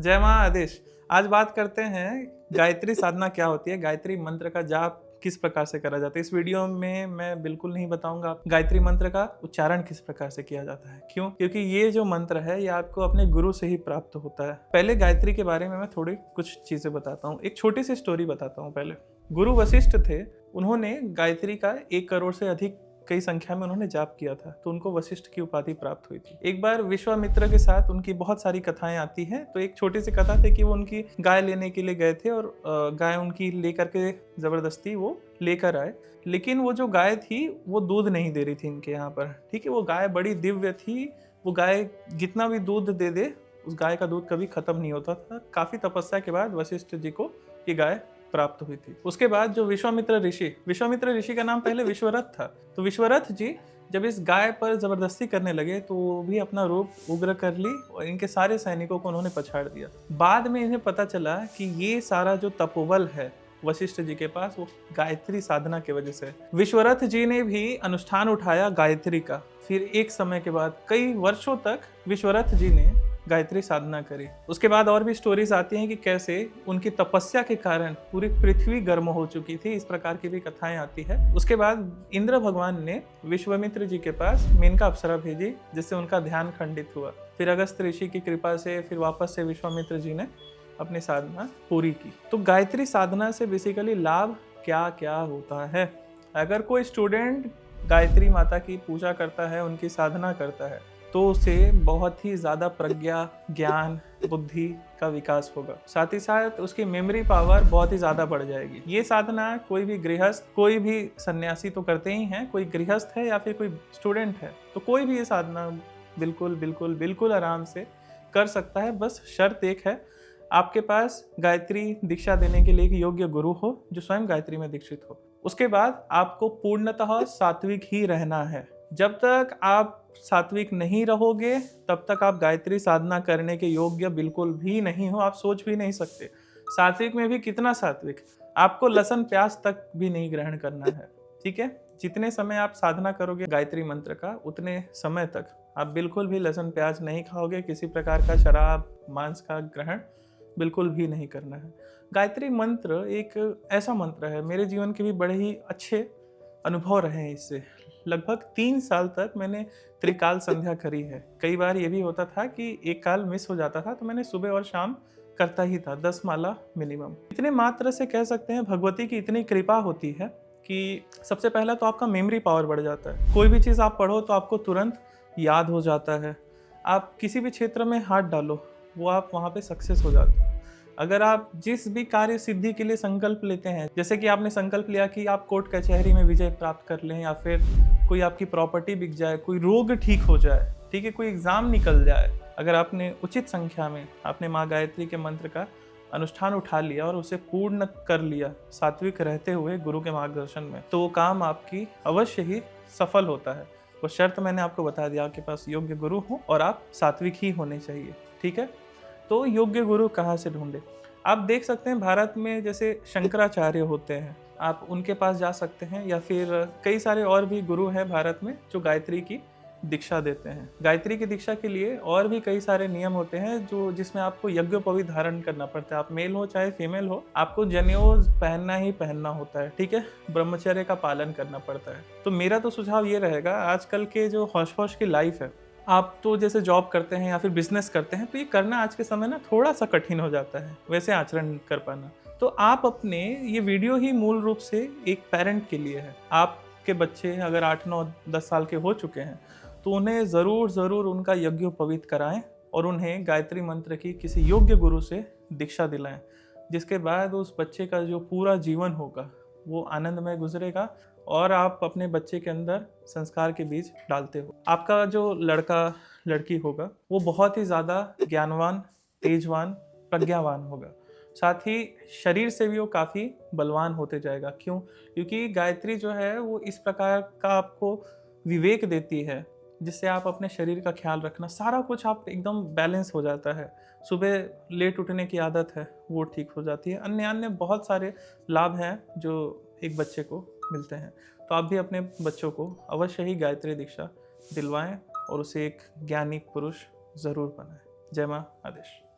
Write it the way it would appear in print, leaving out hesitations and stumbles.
जय माँ आदेश। आज बात करते हैं गायत्री साधना क्या होती है, गायत्री मंत्र का जाप किस प्रकार से करा जाता है। इस वीडियो में मैं बिल्कुल नहीं बताऊंगा गायत्री मंत्र का उच्चारण किस प्रकार से किया जाता है। क्यों? क्योंकि ये जो मंत्र है ये आपको अपने गुरु से ही प्राप्त होता है। पहले गायत्री के बारे में मैं थोड़ी कुछ चीजें बताता हूँ, एक छोटी सी स्टोरी बताता हूँ। पहले गुरु वशिष्ठ थे, उन्होंने गायत्री का 1 करोड़ से अधिक कई संख्या में उन्होंने जाप किया था, तो उनको वशिष्ठ की उपाधि प्राप्त हुई थी। एक बार विश्वामित्र के साथ उनकी बहुत सारी कथाएं आती हैं, तो एक छोटी सी कथा थी कि वो उनकी गाय लेने के लिए गए थे और गाय उनकी लेकर के जबरदस्ती वो लेकर आए, लेकिन वो जो गाय थी वो दूध नहीं दे रही थी इनके यहाँ पर। ठीक है, वो गाय बड़ी दिव्य थी, वो गाय जितना भी दूध दे दे उस गाय का दूध कभी खत्म नहीं होता था। काफी तपस्या के बाद वशिष्ठ जी को ये गाय प्राप्त हुई थी। उसके बाद जो विश्वामित्र ऋषि का नाम पहले विश्वरथ था, तो विश्वरथ जी जब इस गाय पर जबरदस्ती करने लगे तो वो भी अपना रूप उग्र कर ली और इनके सारे सैनिकों को उन्होंने पछाड़ दिया। बाद में इन्हें पता चला कि ये सारा जो तपोबल है वशिष्ठ जी के पास वो गायत्री साधना की वजह से। विश्वरथ जी ने भी अनुष्ठान उठाया गायत्री का। फिर एक समय के बाद कई वर्षों तक विश्वरथ जी ने गायत्री साधना करी। उसके बाद और भी स्टोरीज आती हैं कि कैसे उनकी तपस्या के कारण पूरी पृथ्वी गर्म हो चुकी थी, इस प्रकार की भी कथाएं आती है। उसके बाद इंद्र भगवान ने विश्वामित्र जी के पास मेनका अप्सरा भेजी, जिससे उनका ध्यान खंडित हुआ। फिर अगस्त ऋषि की कृपा से फिर वापस से विश्वामित्र जी ने अपनी साधना पूरी की। तो गायत्री साधना से बेसिकली लाभ क्या क्या होता है? अगर कोई स्टूडेंट गायत्री माता की पूजा करता है, उनकी साधना करता है, तो उसे बहुत ही ज़्यादा प्रज्ञा, ज्ञान, बुद्धि का विकास होगा। साथ ही साथ उसकी मेमोरी पावर बहुत ही ज़्यादा बढ़ जाएगी। ये साधना कोई भी गृहस्थ, कोई भी सन्यासी तो करते ही हैं, कोई गृहस्थ है या फिर कोई स्टूडेंट है, तो कोई भी ये साधना बिल्कुल बिल्कुल बिल्कुल आराम से कर सकता है। बस शर्त एक है, आपके पास गायत्री दीक्षा देने के लिए एक योग्य गुरु हो जो स्वयं गायत्री में दीक्षित हो। उसके बाद आपको पूर्णतः सात्विक ही रहना है। जब तक आप सात्विक नहीं रहोगे तब तक आप गायत्री साधना करने के योग्य बिल्कुल भी नहीं हो। आप सोच भी नहीं सकते। सात्विक में भी कितना सात्विक, आपको लहसुन प्याज तक भी नहीं ग्रहण करना है। ठीक है, जितने समय आप साधना करोगे गायत्री मंत्र का, उतने समय तक आप बिल्कुल भी लहसुन प्याज नहीं खाओगे। किसी प्रकार का शराब, मांस का ग्रहण बिल्कुल भी नहीं करना है। गायत्री मंत्र एक ऐसा मंत्र है, मेरे जीवन के भी बड़े ही अच्छे अनुभव रहे हैं इससे। लगभग 3 साल तक मैंने त्रिकाल संध्या करी है। कई बार ये भी होता था कि एक काल मिस हो जाता था, तो मैंने सुबह और शाम करता ही था, 10 माला मिनिमम। इतने मात्र से कह सकते हैं भगवती की इतनी कृपा होती है कि सबसे पहला तो आपका मेमोरी पावर बढ़ जाता है। कोई भी चीज़ आप पढ़ो तो आपको तुरंत याद हो जाता है। आप किसी भी क्षेत्र में हाथ डालो, वो आप वहाँ पे सक्सेस हो जाते हो। अगर आप जिस भी कार्य सिद्धि के लिए संकल्प लेते हैं, जैसे कि आपने संकल्प लिया कि आप कोर्ट कचहरी में विजय प्राप्त कर लें, या फिर कोई आपकी प्रॉपर्टी बिक जाए, कोई रोग ठीक हो जाए, ठीक है, कोई एग्जाम निकल जाए, अगर आपने उचित संख्या में आपने माँ गायत्री के मंत्र का अनुष्ठान उठा लिया और उसे पूर्ण कर लिया सात्विक रहते हुए गुरु के मार्गदर्शन में, तो वो काम आपकी अवश्य ही सफल होता है। वो शर्त मैंने आपको बता दिया, आपके पास योग्य गुरु हो और आप सात्विक ही होने चाहिए। ठीक है, तो योग्य गुरु कहाँ से ढूंढे? आप देख सकते हैं भारत में जैसे शंकराचार्य होते हैं, आप उनके पास जा सकते हैं, या फिर कई सारे और भी गुरु हैं भारत में जो गायत्री की दीक्षा देते हैं। गायत्री की दीक्षा के लिए और भी कई सारे नियम होते हैं जिसमें आपको यज्ञोपवीत धारण करना पड़ता है। आप मेल हो चाहे फीमेल हो, आपको जनेऊ पहनना ही पहनना होता है। ठीक है, ब्रह्मचर्य का पालन करना पड़ता है। तो मेरा तो सुझाव ये रहेगा, आजकल के जो हौश-पौश की लाइफ है, आप तो जैसे जॉब करते हैं या फिर बिजनेस करते हैं, तो ये करना आज के समय ना थोड़ा सा कठिन हो जाता है वैसे आचरण कर पाना। तो आप अपने ये वीडियो ही मूल रूप से एक पेरेंट के लिए है। आपके बच्चे अगर 8, 9, 10 साल के हो चुके हैं तो उन्हें ज़रूर उनका यज्ञोपवीत कराएं और उन्हें गायत्री मंत्र की किसी योग्य गुरु से दीक्षा दिलाएं, जिसके बाद उस बच्चे का जो पूरा जीवन होगा वो आनंदमय गुजरेगा और आप अपने बच्चे के अंदर संस्कार के बीज डालते हो। आपका जो लड़का लड़की होगा वो बहुत ही ज़्यादा ज्ञानवान, तेजवान, प्रज्ञावान होगा। साथ ही शरीर से भी वो काफ़ी बलवान होते जाएगा। क्यों? क्योंकि गायत्री जो है वो इस प्रकार का आपको विवेक देती है जिससे आप अपने शरीर का ख्याल रखना, सारा कुछ आप एकदम बैलेंस हो जाता है। सुबह लेट उठने की आदत है वो ठीक हो जाती है। अन्य बहुत सारे लाभ हैं जो एक बच्चे को मिलते हैं। तो आप भी अपने बच्चों को अवश्य ही गायत्री दीक्षा दिलवाएं और उसे एक ज्ञानी पुरुष ज़रूर बनाएं। जय माँ आदेश।